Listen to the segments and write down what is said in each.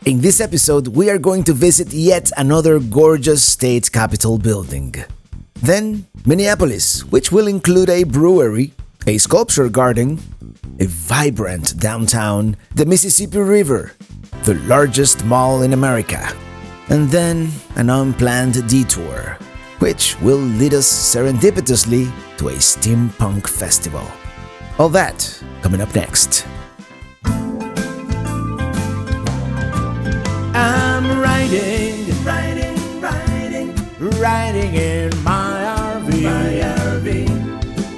In this episode, we are going to visit yet another gorgeous state capitol building. Then, Minneapolis, which will include a brewery, a sculpture garden, a vibrant downtown, the Mississippi River, the largest mall in America, and then an unplanned detour, which will lead us serendipitously to a steampunk festival. All that coming up next. I'm riding in my RV,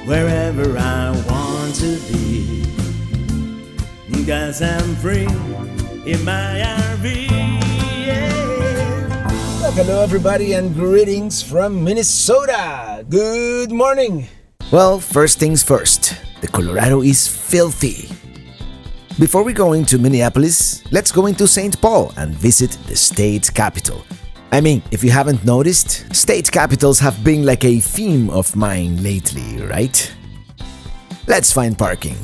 wherever I want to be, 'cause I'm free in my RV. Yeah. Well, hello everybody and greetings from Minnesota. Good morning. Well, first things first, the Colorado is filthy. Before we go into Minneapolis, let's go into St. Paul and visit the state capitol. I mean, if you haven't noticed, state capitals have been like a theme of mine lately, right? Let's find parking.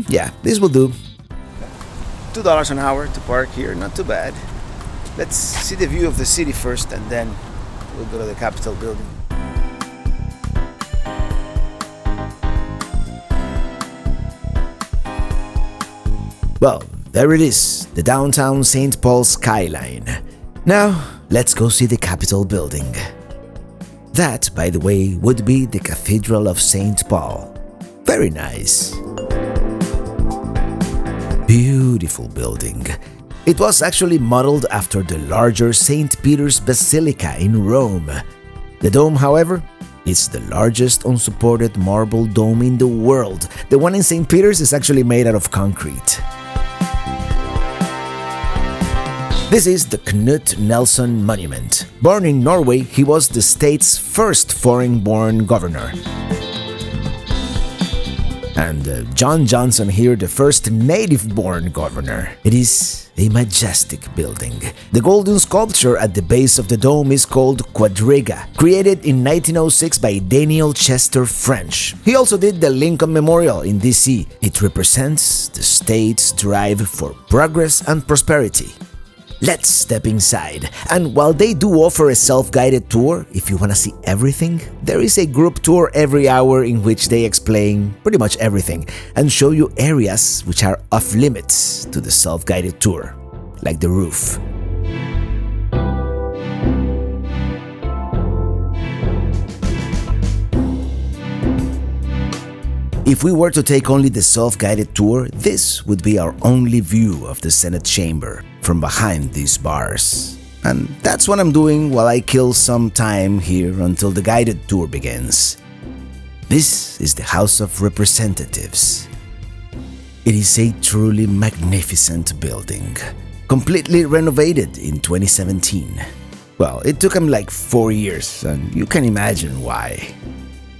Yeah, this will do. $2 an hour to park here, not too bad. Let's see the view of the city first and then we'll go to the Capitol building. Well, there it is, the downtown St. Paul skyline. Now, let's go see the Capitol building. That, by the way, would be the Cathedral of St. Paul. Very nice. Beautiful building. It was actually modeled after the larger St. Peter's Basilica in Rome. The dome, however, is the largest unsupported marble dome in the world. The one in St. Peter's is actually made out of concrete. This is the Knut Nelson Monument. Born in Norway, he was the state's first foreign-born governor. And John Johnson here, the first native-born governor. It is a majestic building. The golden sculpture at the base of the dome is called Quadriga, created in 1906 by Daniel Chester French. He also did the Lincoln Memorial in DC. It represents the state's drive for progress and prosperity. Let's step inside, and while they do offer a self-guided tour, if you want to see everything, there is a group tour every hour in which they explain pretty much everything and show you areas which are off limits to the self-guided tour, like the roof. If we were to take only the self-guided tour, this would be our only view of the Senate chamber from behind these bars. And that's what I'm doing while I kill some time here until the guided tour begins. This is the House of Representatives. It is a truly magnificent building, completely renovated in 2017. Well, it took them like 4 years, and you can imagine why.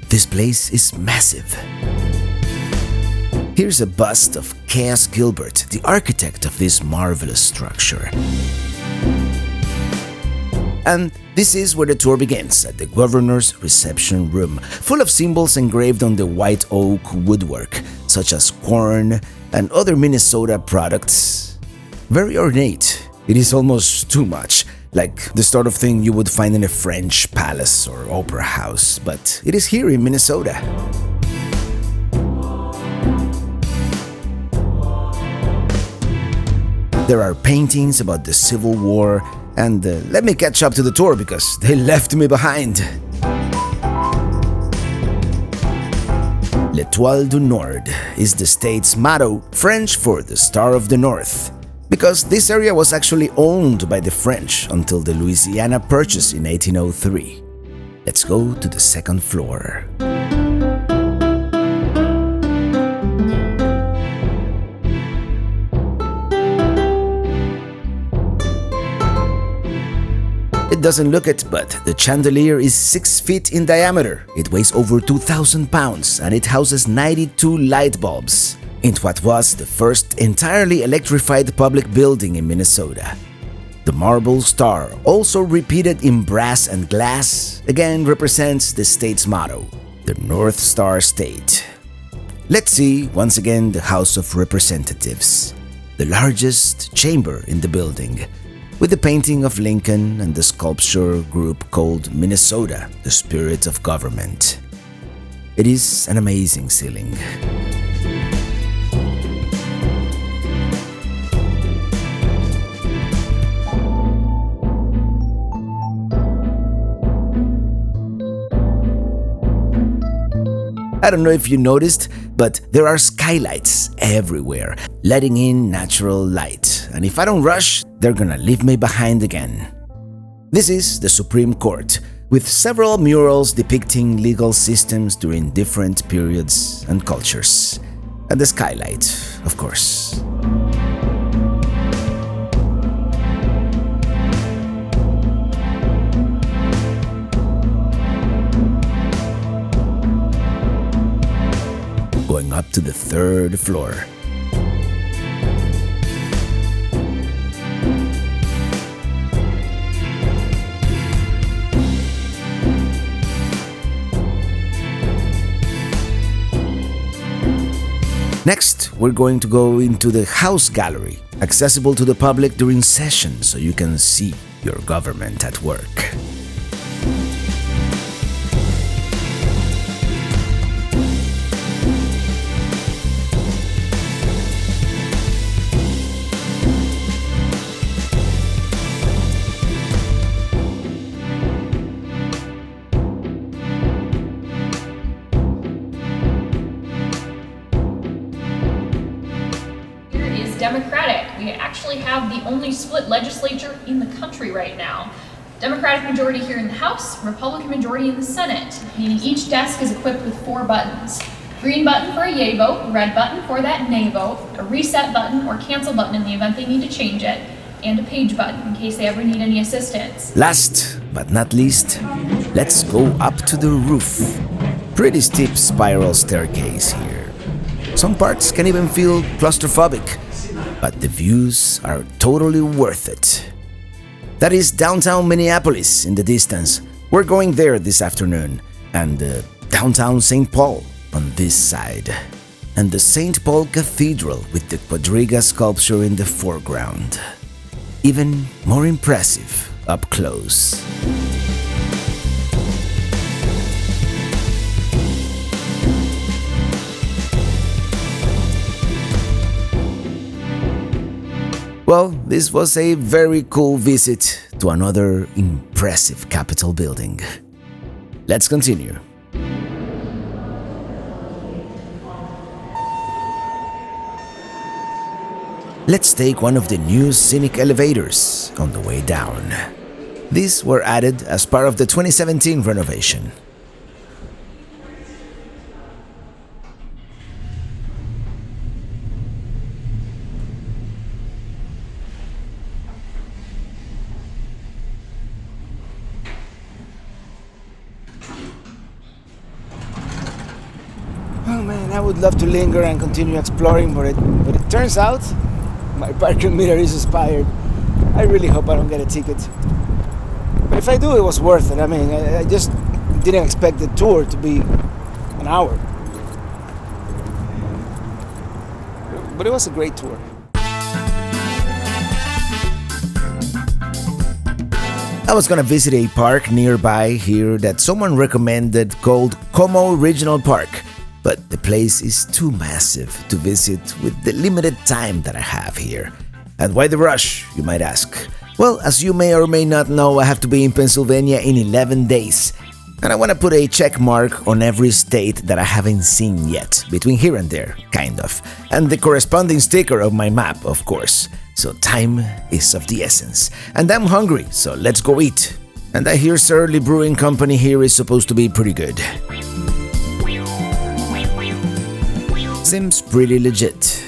This place is massive. Here's a bust of Chaos Gilbert, the architect of this marvelous structure. And this is where the tour begins, at the governor's reception room, full of symbols engraved on the white oak woodwork, such as corn and other Minnesota products. Very ornate. It is almost too much, like the sort of thing you would find in a French palace or opera house, but it is here in Minnesota. There are paintings about the Civil War, and let me catch up to the tour because they left me behind. L'Étoile du Nord is the state's motto, French for the Star of the North, because this area was actually owned by the French until the Louisiana Purchase in 1803. Let's go to the second floor. It doesn't look it, but the chandelier is 6 feet in diameter. It weighs over 2,000 pounds and it houses 92 light bulbs in what was the first entirely electrified public building in Minnesota. The marble star, also repeated in brass and glass, again represents the state's motto, the North Star State. Let's see once again the House of Representatives, the largest chamber in the building, with the painting of Lincoln and the sculpture group called Minnesota, the spirit of government. It is an amazing ceiling. I don't know if you noticed, but there are skylights everywhere, letting in natural light. And if I don't rush, they're gonna leave me behind again. This is the Supreme Court, with several murals depicting legal systems during different periods and cultures. And the skylight, of course. Going up to the third floor. Next, we're going to go into the House Gallery, accessible to the public during sessions so you can see your government at work. Democratic. We actually have the only split legislature in the country right now. Democratic majority here in the House, Republican majority in the Senate, meaning each desk is equipped with 4 buttons. Green button for a yay vote, red button for that nay vote, a reset button or cancel button in the event they need to change it, and a page button in case they ever need any assistance. Last but not least, let's go up to the roof. Pretty steep spiral staircase here. Some parts can even feel claustrophobic, but the views are totally worth it. That is downtown Minneapolis in the distance. We're going there this afternoon. And downtown St. Paul on this side. And the St. Paul Cathedral with the quadriga sculpture in the foreground. Even more impressive up close. Well, this was a very cool visit to another impressive Capitol building. Let's continue. Let's take one of the new scenic elevators on the way down. These were added as part of the 2017 renovation. Oh man, I would love to linger and continue exploring, but it turns out my parking meter is expired. I really hope I don't get a ticket. But if I do, it was worth it. I mean, I just didn't expect the tour to be an hour. But it was a great tour. I was gonna visit a park nearby here that someone recommended called Como Regional Park. But the place is too massive to visit with the limited time that I have here. And why the rush, you might ask? Well, as you may or may not know, I have to be in Pennsylvania in 11 days. And I want to put a check mark on every state that I haven't seen yet, between here and there, kind of. And the corresponding sticker of my map, of course. So time is of the essence. And I'm hungry, so let's go eat. And I hear Surly Brewing Company here is supposed to be pretty good. Seems pretty legit.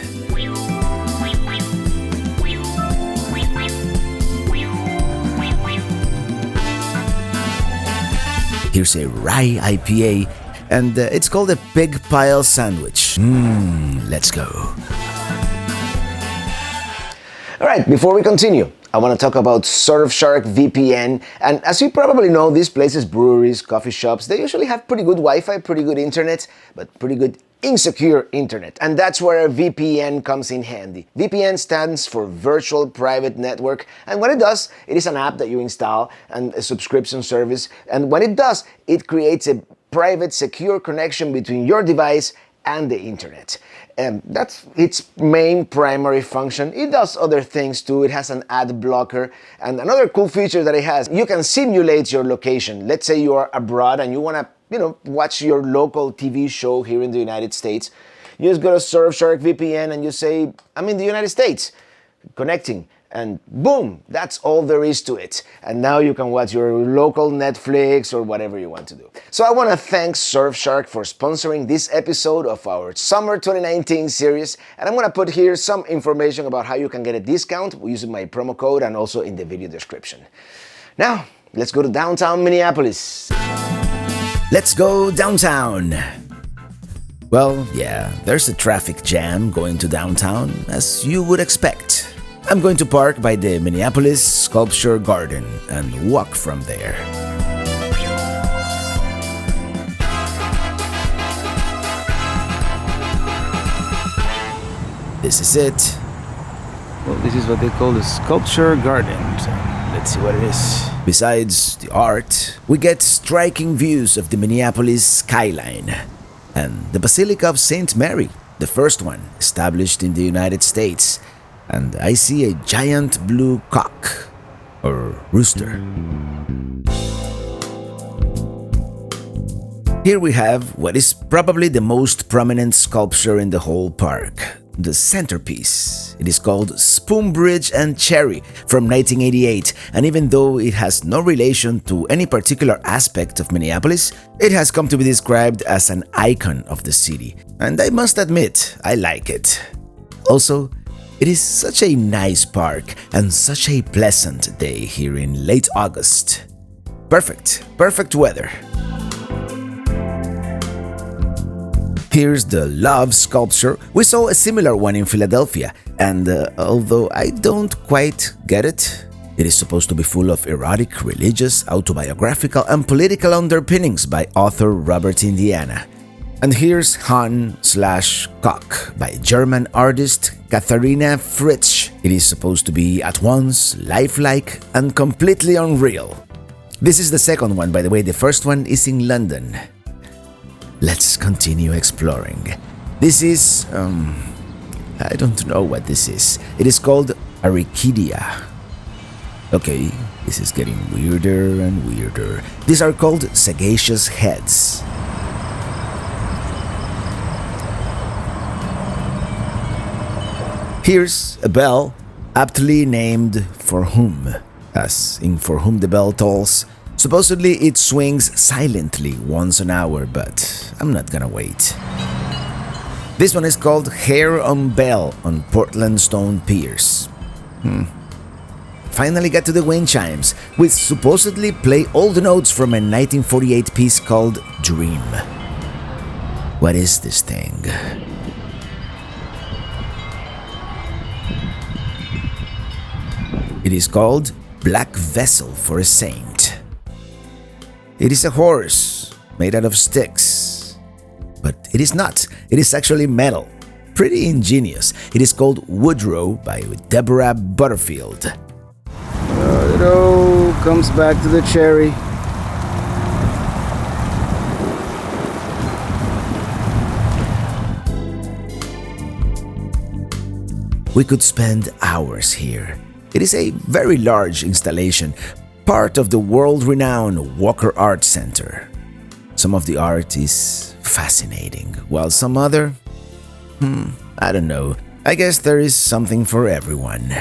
Here's a rye IPA, and it's called a pig pile sandwich. Let's go. Alright, before we continue, I want to talk about Surfshark VPN. And as you probably know, these places, breweries, coffee shops, they usually have pretty good Wi-Fi, pretty good internet, but pretty good insecure internet. And that's where a VPN comes in handy. VPN stands for Virtual Private Network. And what it does, it is an app that you install and a subscription service. And what it does, it creates a private, secure connection between your device and the internet. And that's its main primary function. It does other things too. It has an ad blocker. And another cool feature that it has, you can simulate your location. Let's say you are abroad and you want to, watch your local TV show here in the United States. You just go to Surfshark VPN and you say, I'm in the United States, connecting. And boom, that's all there is to it. And now you can watch your local Netflix or whatever you want to do. So I want to thank Surfshark for sponsoring this episode of our Summer 2019 series. And I'm going to put here some information about how you can get a discount using my promo code and also in the video description. Now, let's go to downtown Minneapolis. Let's go downtown. Well, yeah, there's a traffic jam going to downtown, as you would expect. I'm going to park by the Minneapolis Sculpture Garden and walk from there. This is it. Well, this is what they call the Sculpture Garden, so let's see what it is. Besides the art, we get striking views of the Minneapolis skyline and the Basilica of St. Mary, the first one established in the United States. And I see a giant blue cock, or rooster. Here we have what is probably the most prominent sculpture in the whole park, the centerpiece. It is called Spoon Bridge and Cherry from 1988, and even though it has no relation to any particular aspect of Minneapolis, it has come to be described as an icon of the city, and I must admit, I like it. Also, it is such a nice park and such a pleasant day here in late August. Perfect weather. Here's the Love sculpture. We saw a similar one in Philadelphia, and although I don't quite get it, it is supposed to be full of erotic, religious, autobiographical, and political underpinnings by author Robert Indiana. And here's Han/Cock by German artist Katharina Fritsch. It is supposed to be at once lifelike and completely unreal. This is the second one, by the way. The first one is in London. Let's continue exploring. This is, I don't know what this is. It is called Arikidia. Okay, this is getting weirder and weirder. These are called sagacious heads. Here's a bell, aptly named For Whom, as in For Whom the Bell Tolls. Supposedly it swings silently once an hour, but I'm not gonna wait. This one is called Hair on Bell on Portland Stone Piers. Finally got to the wind chimes, which supposedly play all the notes from a 1948 piece called Dream. What is this thing? It is called Black Vessel for a Saint. It is a horse made out of sticks. But it is not. It is actually metal. Pretty ingenious. It is called Woodrow by Deborah Butterfield. It all comes back to the cherry. We could spend hours here. It is a very large installation, part of the world-renowned Walker Art Center. Some of the art is fascinating, while some other, I don't know. I guess there is something for everyone.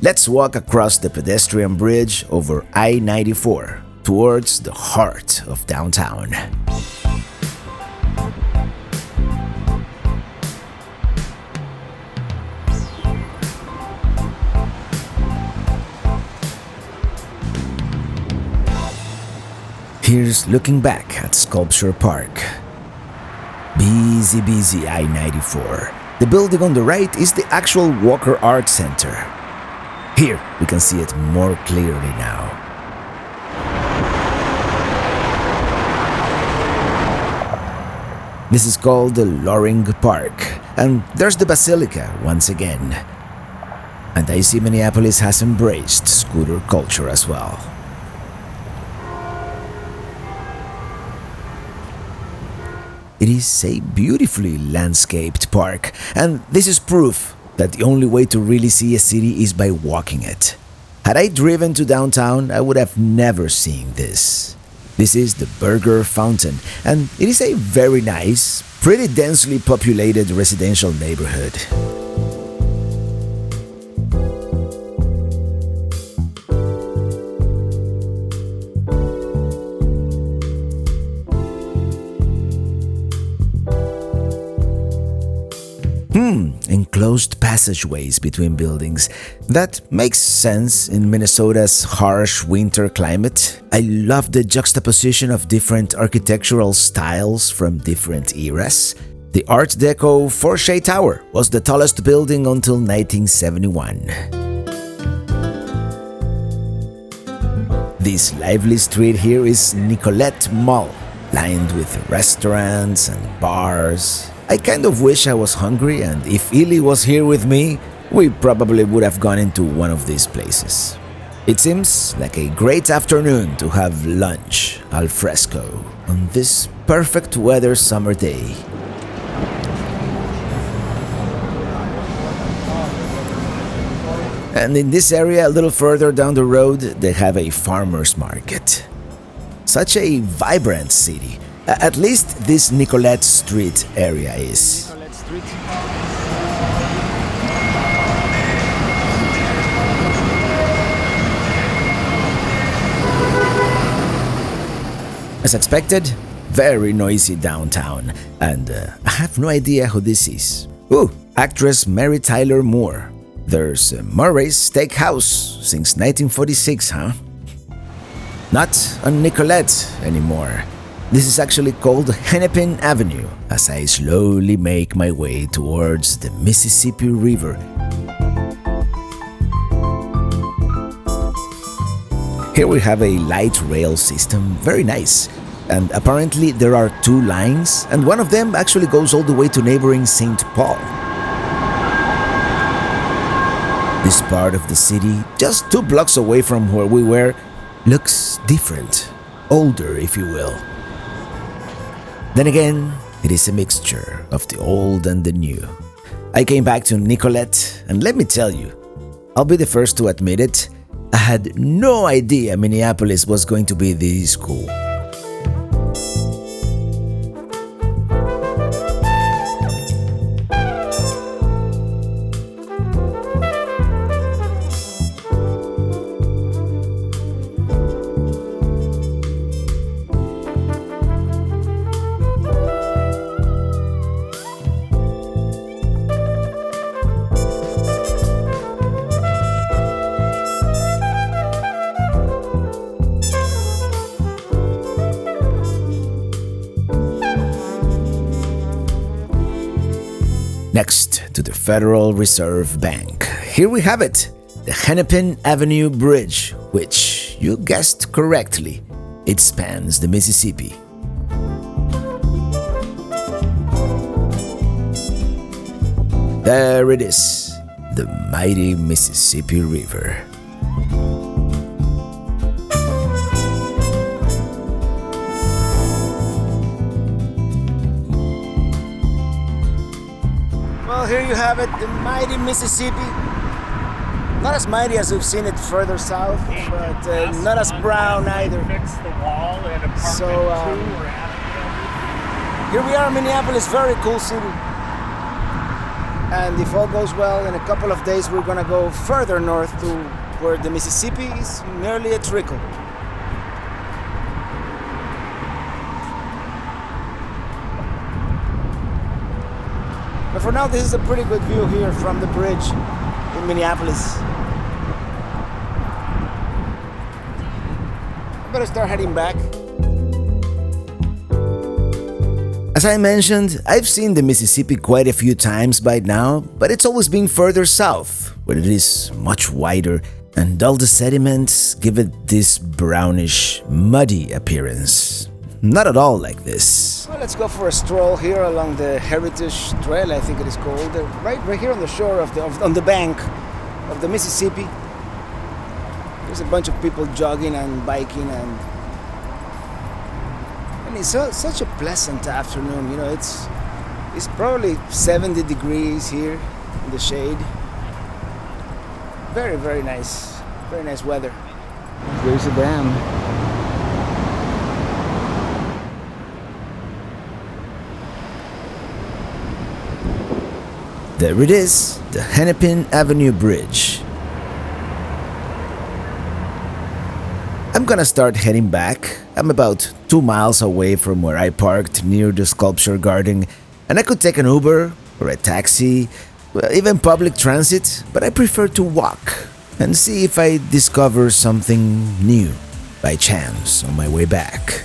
Let's walk across the pedestrian bridge over I-94 towards the heart of downtown. Here's looking back at Sculpture Park. Busy I-94. The building on the right is the actual Walker Art Center. Here, we can see it more clearly now. This is called the Loring Park, and there's the Basilica once again. And I see Minneapolis has embraced scooter culture as well. It is a beautifully landscaped park, and this is proof that the only way to really see a city is by walking it. Had I driven to downtown, I would have never seen this. This is the Burger Fountain, and it is a very nice, pretty densely populated residential neighborhood. Enclosed passageways between buildings. That makes sense in Minnesota's harsh winter climate. I love the juxtaposition of different architectural styles from different eras. The Art Deco Forshey Tower was the tallest building until 1971. This lively street here is Nicollet Mall, lined with restaurants and bars. I kind of wish I was hungry, and if Illy was here with me, we probably would have gone into one of these places. It seems like a great afternoon to have lunch al fresco on this perfect weather summer day. And in this area, a little further down the road, they have a farmer's market. Such a vibrant city. At least this Nicollet Street area is. Nicollet Street. As expected, very noisy downtown, and I have no idea who this is. Ooh, actress Mary Tyler Moore. There's Murray's Steakhouse since 1946, huh? Not on Nicollet anymore. This is actually called Hennepin Avenue as I slowly make my way towards the Mississippi River. Here we have a light rail system, very nice. And apparently there are two lines, and one of them actually goes all the way to neighboring St. Paul. This part of the city, just 2 blocks away from where we were, looks different, older if you will. Then again, it is a mixture of the old and the new. I came back to Nicollet, and let me tell you, I'll be the first to admit it, I had no idea Minneapolis was going to be this cool. Next to the Federal Reserve Bank. Here we have it, the Hennepin Avenue Bridge, which, you guessed correctly, it spans the Mississippi. There it is, the mighty Mississippi River. Well, here you have it, the mighty Mississippi. Not as mighty as we've seen it further south, but not as brown either. Fix the wall in apartment So, 2 or Avenue. Here we are in Minneapolis, very cool city. And if all goes well, in a couple of days we're gonna go further north to where the Mississippi is merely a trickle. But for now, this is a pretty good view here from the bridge in Minneapolis. I better start heading back. As I mentioned, I've seen the Mississippi quite a few times by now, but it's always been further south, where it is much wider and all the sediments give it this brownish, muddy appearance. Not at all like this. Well, let's go for a stroll here along the Heritage Trail, I think it is called, right here on the shore on the bank of the Mississippi. There's a bunch of people jogging and biking, and it's such a pleasant afternoon. You know, it's probably 70 degrees here in the shade. Very, very nice weather. There's a dam. There it is, the Hennepin Avenue Bridge. I'm gonna start heading back. I'm about 2 miles away from where I parked near the sculpture garden, and I could take an Uber or a taxi, even public transit, but I prefer to walk and see if I discover something new by chance on my way back.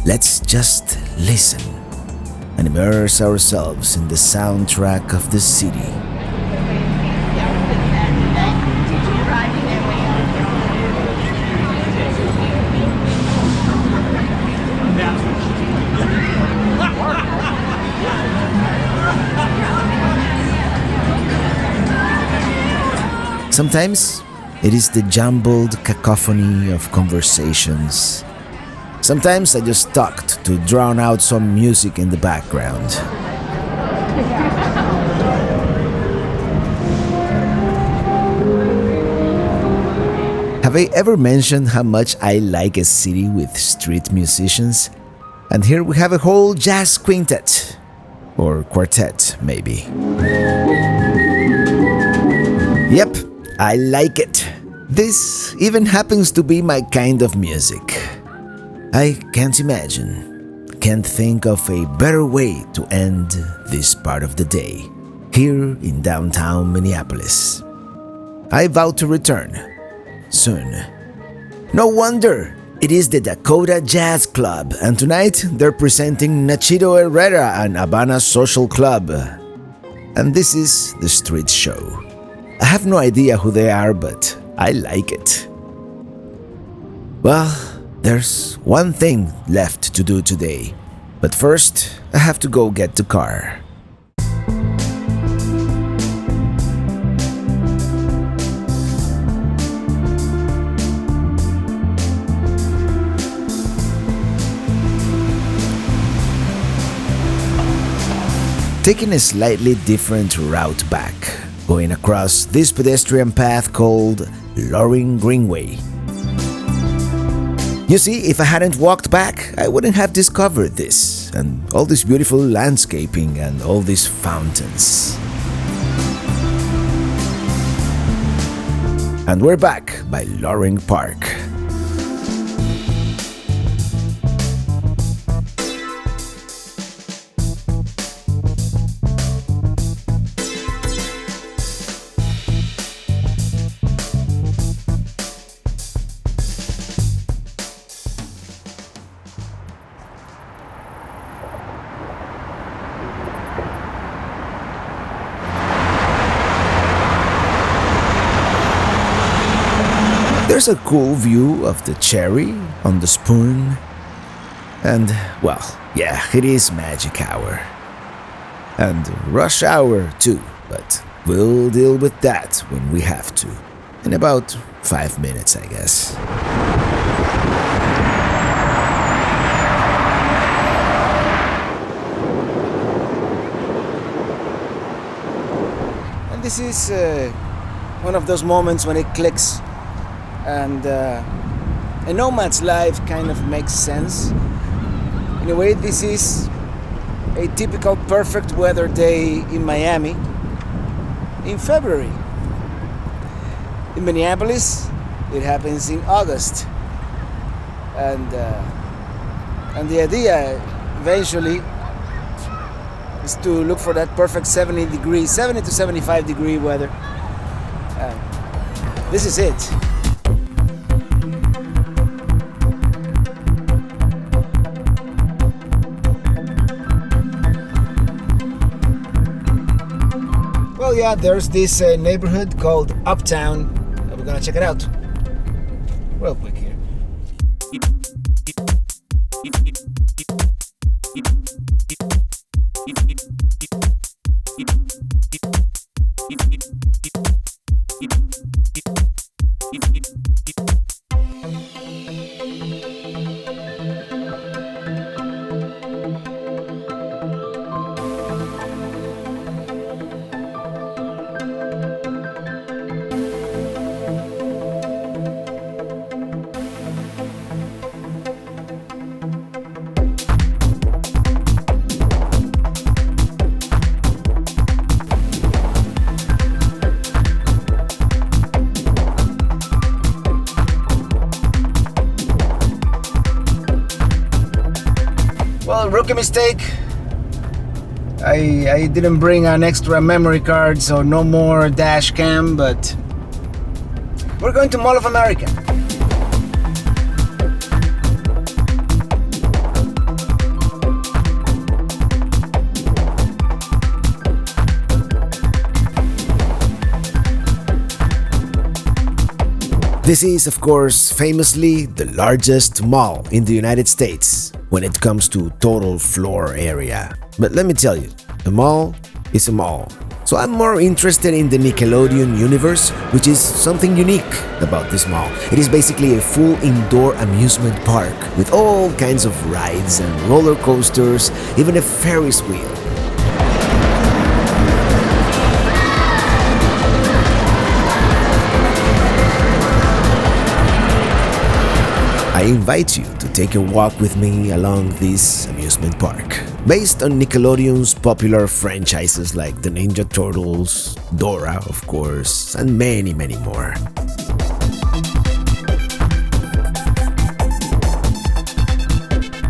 Let's just listen and immerse ourselves in the soundtrack of the city. Sometimes it is the jumbled cacophony of conversations. Sometimes I just talked to drown out some music in the background. Have I ever mentioned how much I like a city with street musicians? And here we have a whole jazz quintet. Or quartet, maybe. Yep, I like it. This even happens to be my kind of music. I can't think of a better way to end this part of the day, here in downtown Minneapolis. I vow to return, soon. No wonder, it is the Dakota Jazz Club, and tonight they're presenting Nachito Herrera and Habana Social Club. And this is the street show. I have no idea who they are, but I like it. Well, there's one thing left to do today, but first I have to go get the car. Taking a slightly different route back, going across this pedestrian path called Loring Greenway. You see, if I hadn't walked back, I wouldn't have discovered this, and all this beautiful landscaping and all these fountains. And we're back by Loring Park. There's a cool view of the cherry on the spoon. And, well, yeah, it is magic hour. And rush hour too, but we'll deal with that when we have to. In about 5 minutes, I guess. And this is one of those moments when it clicks and a nomad's life kind of makes sense. In a way, this is a typical perfect weather day in Miami in February. In Minneapolis, it happens in August. And the idea eventually is to look for that perfect 70 to 75 degree weather. This is it. Well, yeah, there's this neighborhood called Uptown. We're gonna check it out real quick here. Well, rookie mistake. I didn't bring an extra memory card, so no more dash cam, but we're going to Mall of America. This is, of course, famously the largest mall in the United States when it comes to total floor area. But let me tell you, a mall is a mall. So I'm more interested in the Nickelodeon universe, which is something unique about this mall. It is basically a full indoor amusement park with all kinds of rides and roller coasters, even a Ferris wheel. I invite you to take a walk with me along this amusement park, based on Nickelodeon's popular franchises like the Ninja Turtles, Dora, of course, and many, many more.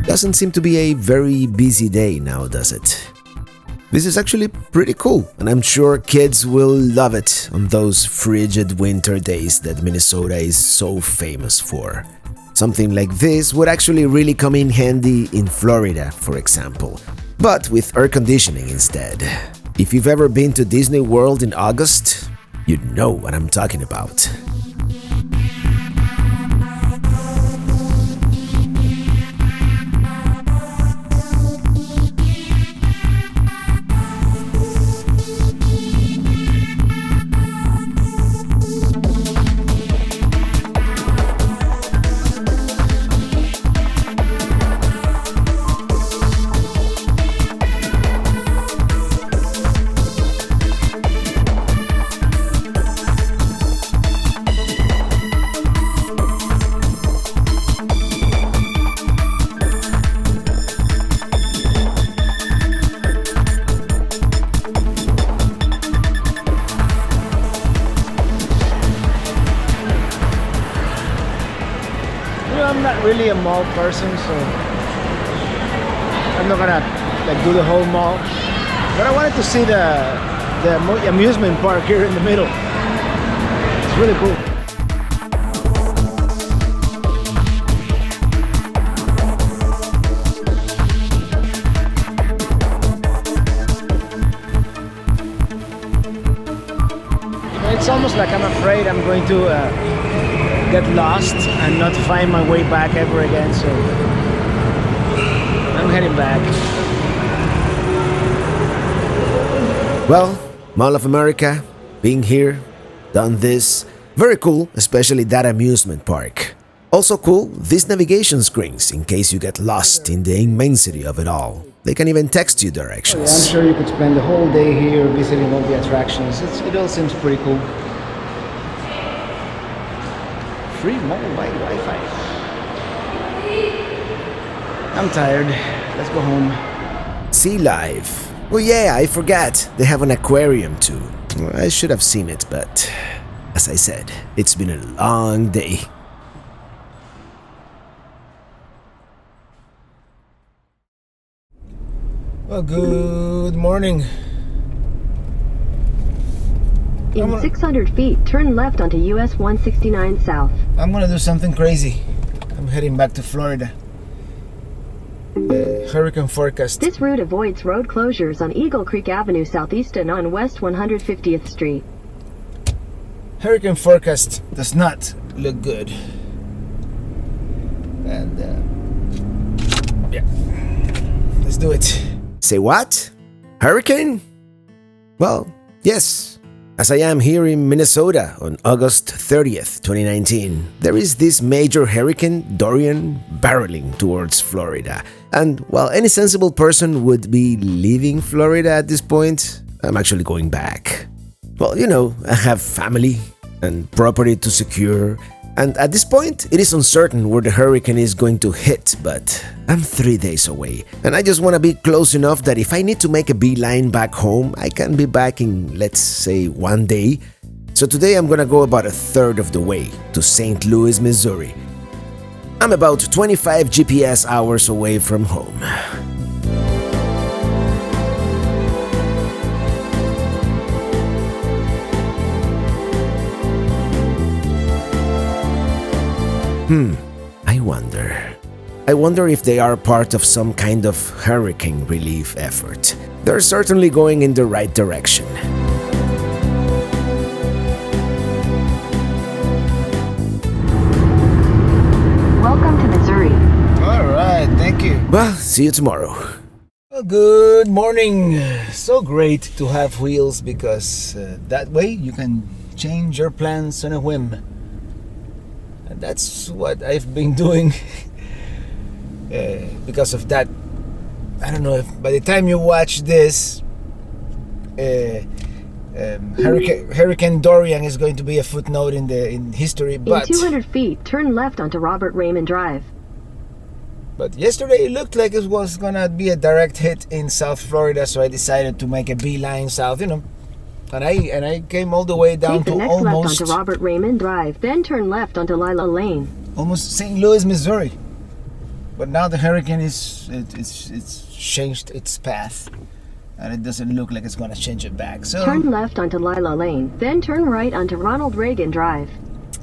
Doesn't seem to be a very busy day now, does it? This is actually pretty cool, and I'm sure kids will love it on those frigid winter days that Minnesota is so famous for. Something like this would actually really come in handy in Florida, for example, but with air conditioning instead. If you've ever been to Disney World in August, you know what I'm talking about. I'm not really a mall person, so I'm not gonna do the whole mall. But I wanted to see the amusement park here in the middle. It's really cool. It's almost like I'm afraid I'm going to get lost and not find my way back ever again, so I'm heading back. Well, Mall of America, being here, done this, Very cool, especially that amusement park. Also cool, these navigation screens in case you get lost in the immensity of it all. They can even text you Yeah, I'm directions. sure you could spend the whole day here visiting all the attractions. It all seems pretty cool. Free mobile Wi-Fi. I'm tired. Let's go home. Sea life. Oh yeah, I forgot. They have an aquarium too. I should have seen it, but as I said, it's been a long day. Well, good morning. In 600 feet, turn left onto US 169 South. I'm gonna do something crazy. I'm heading back to Florida. Hurricane forecast. This route avoids road closures on Eagle Creek Avenue Southeast and on West 150th Street. Hurricane forecast does not look good. And yeah, let's do it. Say what? Hurricane? Well, yes. As I am here in Minnesota on August 30th, 2019, there is this major hurricane, Dorian, barreling towards Florida. And while any sensible person would be leaving Florida at this point, I'm actually going back. Well, you know, I have family and property to secure, and at this point, it is uncertain where the hurricane is going to hit, but I'm 3 days away, and I just want to be close enough that if I need to make a beeline back home, I can be back in, let's say, 1 day. So today I'm gonna go about a third of the way to St. Louis, Missouri. I'm about 25 GPS hours away from home. I wonder if they are part of some kind of hurricane relief effort. They're certainly going in the right direction. Welcome to Missouri. All right, thank you. Well, see you tomorrow. Well, good morning. So great to have wheels because that way you can change your plans on a whim. And that's what I've been doing. Because of that, I don't know if by the time you watch this, Hurricane Dorian is going to be a footnote in history. But In 200 feet, turn left onto Robert Raymond Drive. But yesterday it looked like it was gonna be a direct hit in South Florida, so I decided to make a beeline south. You know, and I came all the way down Take the to next almost left onto Robert Raymond Drive, then turn left onto Lila Lane. almost St. Louis, Missouri. But now the hurricane it's changed its path, and it doesn't look like it's gonna change it back. So Turn left onto Lila Lane, then turn right onto Ronald Reagan Drive.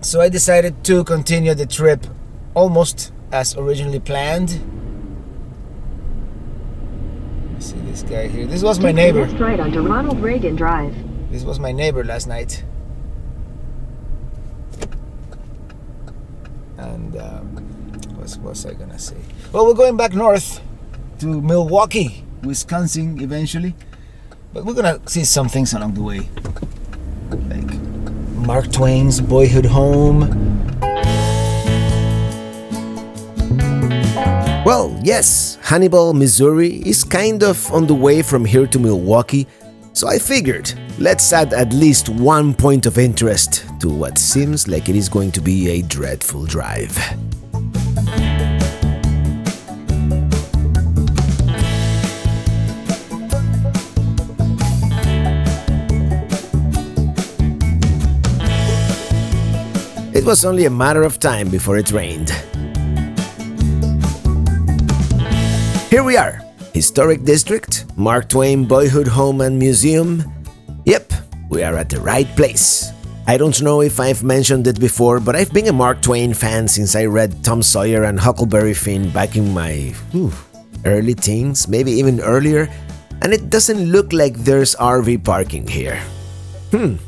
So I decided to continue the trip almost as originally planned. Let's see this guy here. This was my Take neighbor. the next right onto Ronald Reagan Drive. This was my neighbor last night. And what was I gonna say? Well, we're going back north to Milwaukee, Wisconsin eventually. But we're gonna see some things along the way. Like Mark Twain's boyhood home. Well, yes, Hannibal, Missouri is kind of on the way from here to Milwaukee, so I figured let's add at least one point of interest to what seems like it is going to be a dreadful drive. It was only a matter of time before it rained. Here we are, Historic District, Mark Twain Boyhood Home and Museum. Yep, we are at the right place. I don't know if I've mentioned it before, but I've been a Mark Twain fan since I read Tom Sawyer and Huckleberry Finn back in my early teens, maybe even earlier, and it doesn't look like there's RV parking here.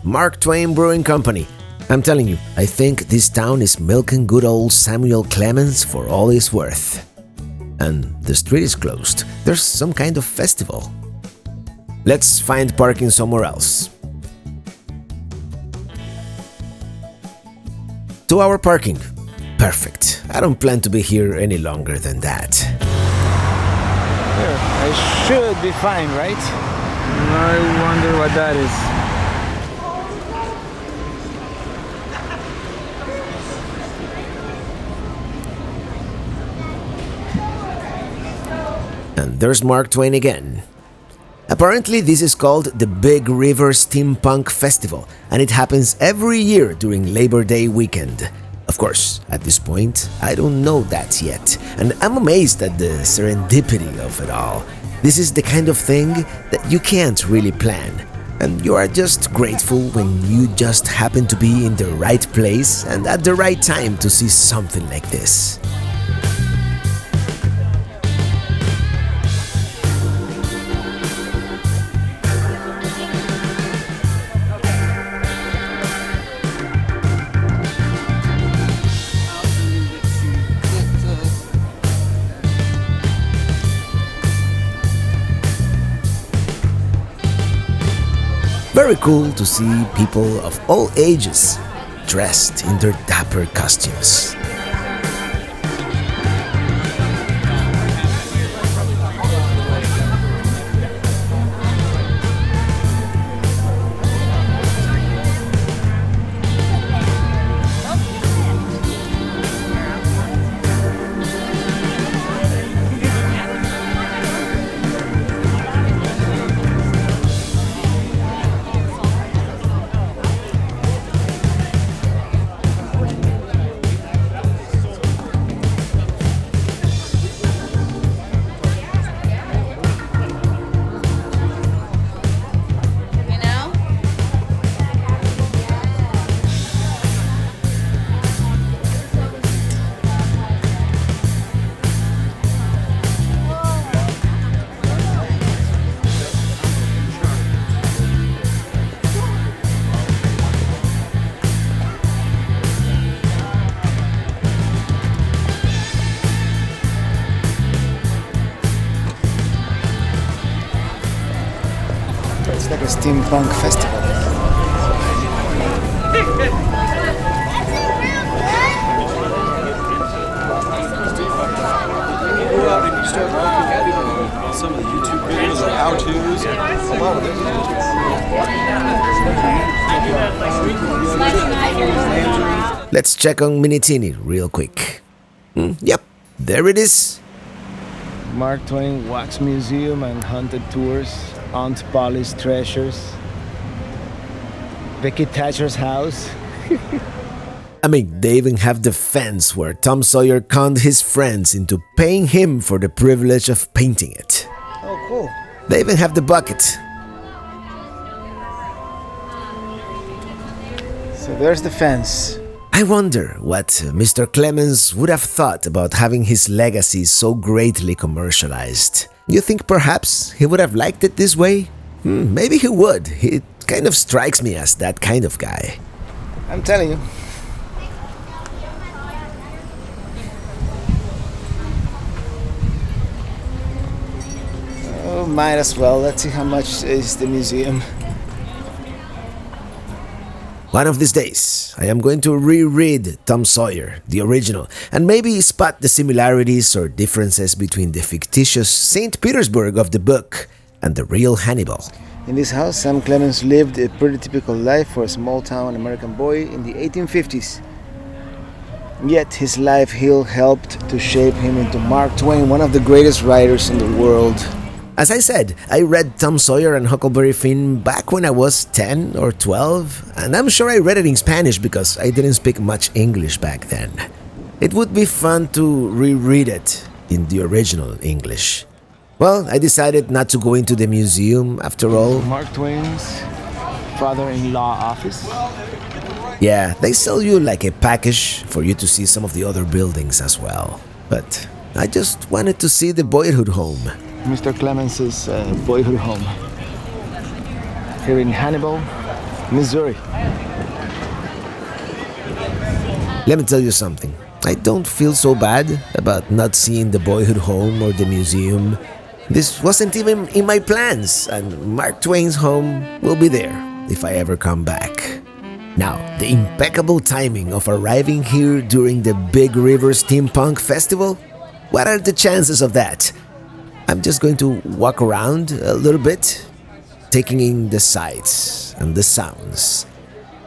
Mark Twain Brewing Company. I'm telling you, I think this town is milking good old Samuel Clemens for all it's worth. And the street is closed. There's some kind of festival. Let's find parking somewhere else. 2-hour parking. Perfect. I don't plan to be here any longer than that. Here, I should be fine, right? I wonder what that is. And there's Mark Twain again. Apparently, this is called the Big River Steampunk Festival, and it happens every year during Labor Day weekend. Of course, at this point, I don't know that yet, and I'm amazed at the serendipity of it all. This is the kind of thing that you can't really plan, and you are just grateful when you just happen to be in the right place and at the right time to see something like this. Very cool to see people of all ages dressed in their dapper costumes. It's like a steampunk festival. Go out and you start looking at some of the YouTube videos or how-tos. A lot of them. Let's check on Minitini real quick. Yep, there it is. Mark Twain Wax Museum and Haunted Tours, Aunt Polly's Treasures, Vicky Thatcher's house. I mean, they even have the fence where Tom Sawyer conned his friends into paying him for the privilege of painting it. Oh, cool. They even have the bucket. So there's the fence. I wonder what Mr. Clemens would have thought about having his legacy so greatly commercialized. You think perhaps he would have liked it this way? Maybe he would. He kind of strikes me as that kind of guy. I'm telling you. Oh, might as well. Let's see how much is the museum. One of these days, I am going to reread Tom Sawyer, the original, and maybe spot the similarities or differences between the fictitious St. Petersburg of the book and the real Hannibal. In this house, Sam Clemens lived a pretty typical life for a small-town American boy in the 1850s. Yet his life here helped to shape him into Mark Twain, one of the greatest writers in the world. As I said, I read Tom Sawyer and Huckleberry Finn back when I was 10 or 12, and I'm sure I read it in Spanish because I didn't speak much English back then. It would be fun to reread it in the original English. Well, I decided not to go into the museum after all. Mark Twain's father-in-law office. Yeah, they sell you like a package for you to see some of the other buildings as well. But I just wanted to see the boyhood home. Mr. Clemens's boyhood home here in Hannibal, Missouri. Let me tell you something. I don't feel so bad about not seeing the boyhood home or the museum. This wasn't even in my plans, and Mark Twain's home will be there if I ever come back. Now, the impeccable timing of arriving here during the Big River Steampunk Festival? What are the chances of that? I'm just going to walk around a little bit, taking in the sights and the sounds.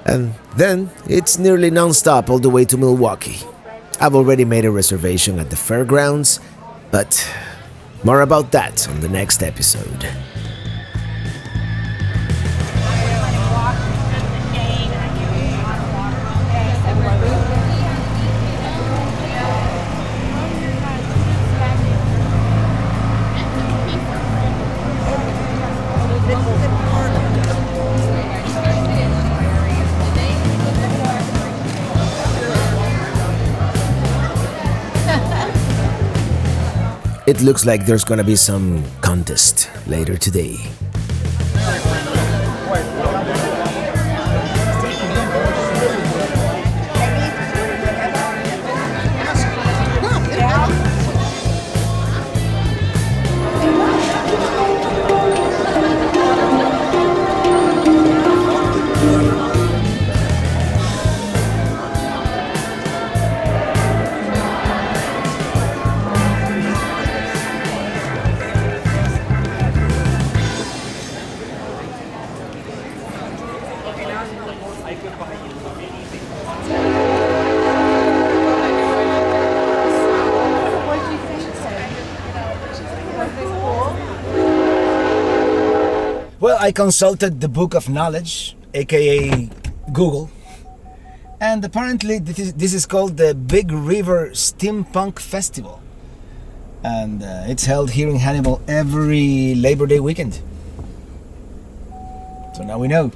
And then it's nearly non-stop all the way to Milwaukee. I've already made a reservation at the fairgrounds, but more about that on the next episode. It looks like there's gonna be some contest later today. Well, I consulted the Book of Knowledge, aka Google, and apparently this is called the Big River Steampunk Festival, and it's held here in Hannibal every Labor Day weekend. So now we know.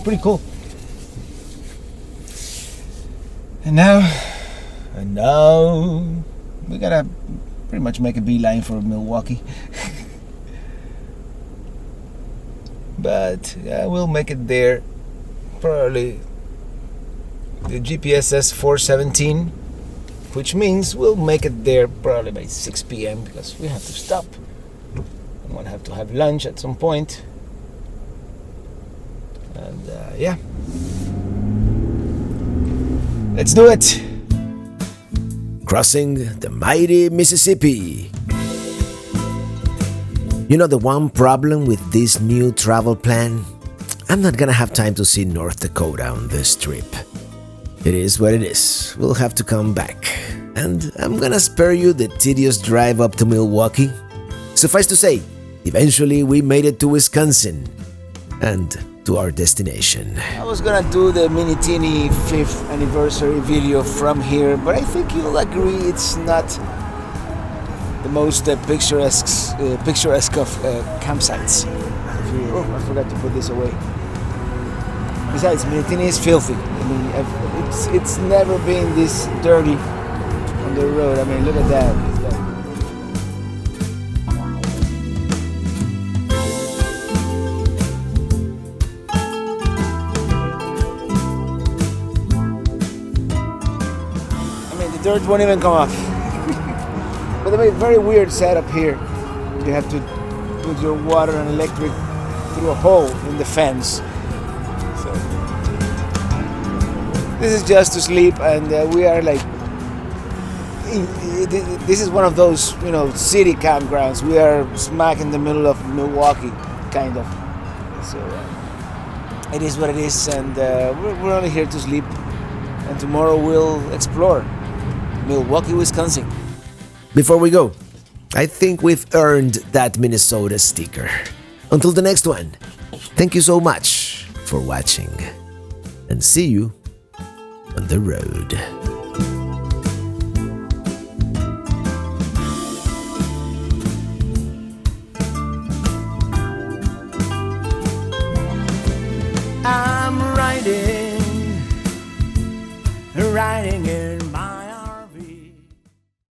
Pretty cool. And now we gotta pretty much make a beeline for Milwaukee. But we'll make it there. Probably the GPS says 4:17, which means we'll make it there probably by 6 p.m. because we have to stop. I'm gonna have to have lunch at some point. And yeah, let's do it. Crossing the mighty Mississippi. You know the one problem with this new travel plan? I'm not gonna have time to see North Dakota on this trip. It is what it is. We'll have to come back. And I'm gonna spare you the tedious drive up to Milwaukee. Suffice to say, eventually we made it to Wisconsin and to our destination. I was gonna do the Minitini 5th anniversary video from here, but I think you'll agree it's not the most picturesque of campsites. I forgot to put this away. Besides, Minitini is filthy. I mean, it's never been this dirty on the road. I mean, look at that. I mean, the dirt won't even come off. But a very weird setup here. You have to put your water and electric through a hole in the fence. So this is just to sleep, and we are like, this is one of those, you know, city campgrounds. We are smack in the middle of Milwaukee, kind of. So it is what it is, and we're only here to sleep. And tomorrow we'll explore Milwaukee, Wisconsin. Before we go, I think we've earned that Minnesota sticker. Until the next one, thank you so much for watching, and see you on the road. I'm riding